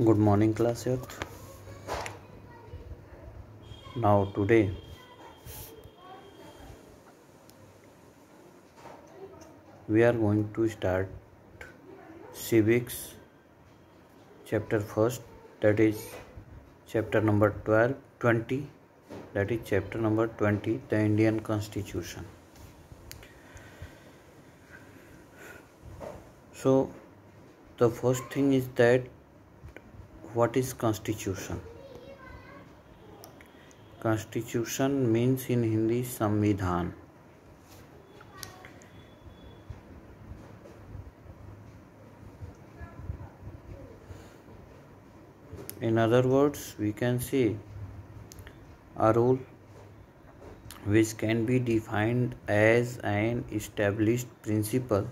Good morning, class youth. Now, today we are going to start civics chapter first, that is chapter number 20, that is chapter number 20, the Indian Constitution. So, the first thing is that what is Constitution? Constitution means in Hindi संविधान. In other words, we can say a rule which can be defined as an established principle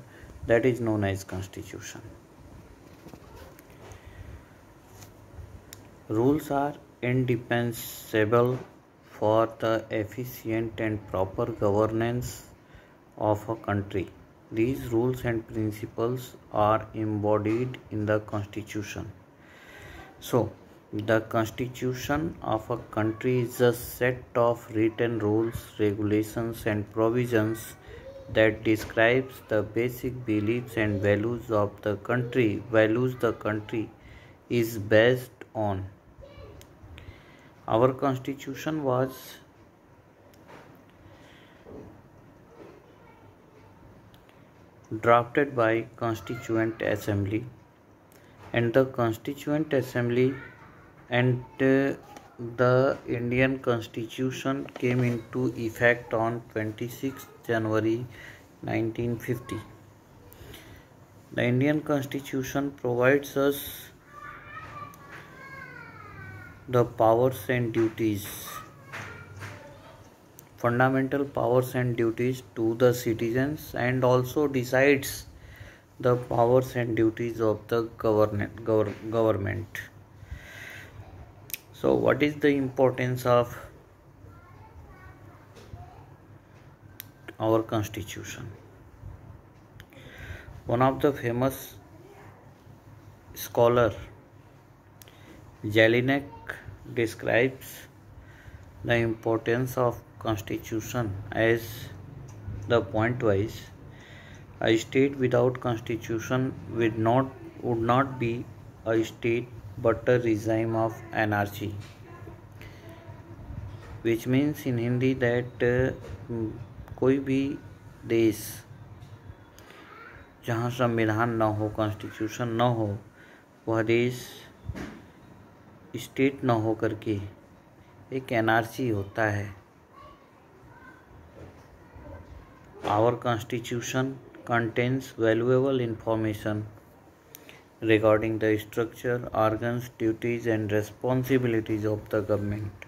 that is known as Constitution. Rules are indispensable for the efficient and proper governance of a country. These rules and principles are embodied in the Constitution. So, the Constitution of a country is a set of written rules, regulations, and provisions that describes the basic beliefs and values of the country. Values the country is based on. Our Constitution was drafted by Constituent Assembly, and the Constituent Assembly and the Indian Constitution came into effect on 26 January 1950. The Indian Constitution provides us the powers and duties, fundamental powers and duties to the citizens, and also decides the powers and duties of the government. So, what is the importance of our Constitution? One of the famous scholar, Jelinek, describes the importance of Constitution as the point-wise. A state without Constitution would not be a state but a regime of anarchy, which means in Hindi that कोई भी देश जहाँ संविधान न हो, constitution न हो, वह देश स्टेट न हो करके एक एनआरसी होता है. Our Constitution contains valuable information regarding the structure, organs, duties and responsibilities of the government.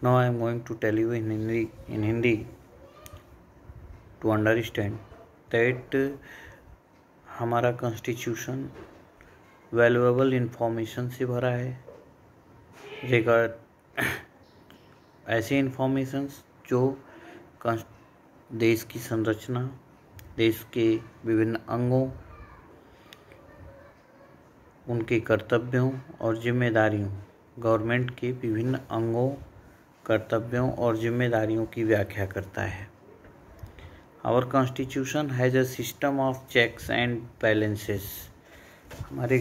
Now I am going to tell you in Hindi to understand that हमारा कॉन्स्टिट्यूशन वैल्यूएबल इंफॉर्मेशन से भरा है. ऐसे informations जो देश की संरचना, देश के विभिन्न अंगों, उनके कर्तव्यों और जिम्मेदारियों, गवर्नमेंट के विभिन्न अंगों, कर्तव्यों और जिम्मेदारियों की व्याख्या करता है. Our constitution has a system of checks and balances. हमारे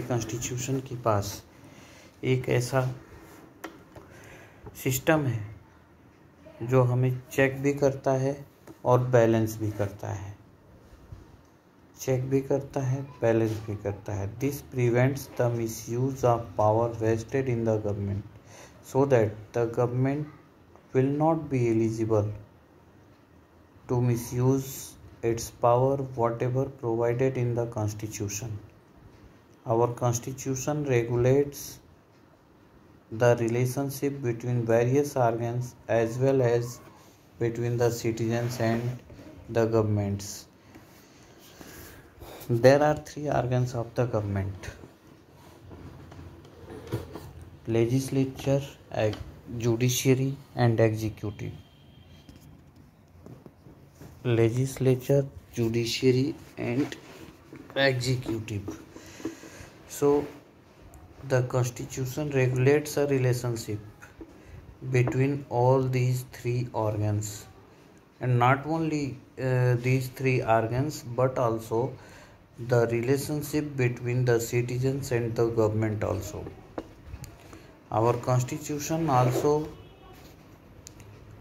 कॉन्स्टिट्यूशन के पास एक ऐसा सिस्टम है जो हमें चेक भी करता है और बैलेंस भी करता है. चेक भी करता है, बैलेंस भी करता है. This prevents the misuse of power vested in the government so that the government will not be eligible to misuse its power whatever provided in the Constitution. Our Constitution regulates the relationship between various organs as well as between the citizens and the governments. There are three organs of the government: legislature, judiciary and executive. Legislature, judiciary and executive. So the constitution regulates a relationship between all these three organs, and not only these three organs but also the relationship between the citizens and the government also. Our constitution also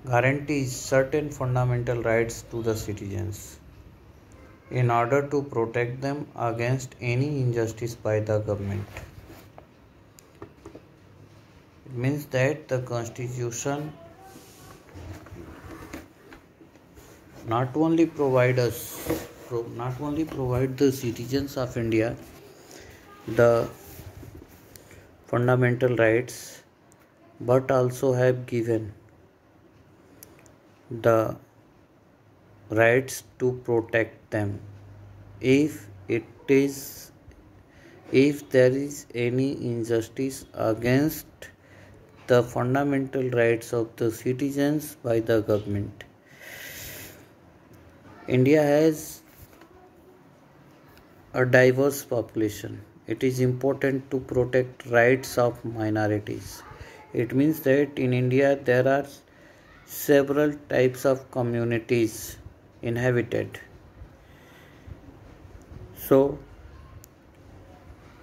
guarantees certain fundamental rights to the citizens in order to protect them against any injustice by the government. It means that the constitution not only provide the citizens of India the fundamental rights, but also have given the rights to protect them if there is any injustice against the fundamental rights of the citizens by the government. India has a diverse population. It is important to protect rights of minorities. It means that in India there are several types of communities inhabited. So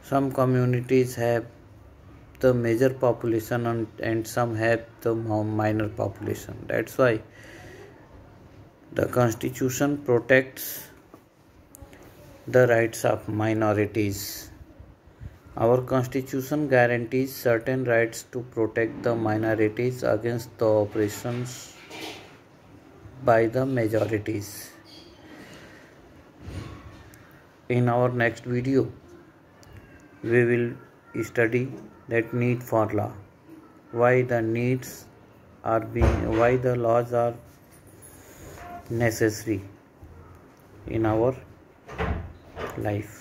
some communities have the major population and some have the minor population. That's why the constitution protects the rights of minorities. Our constitution guarantees certain rights to protect the minorities against the oppressions by the majorities. In our next video, we will study that need for law, why the laws are necessary in our life.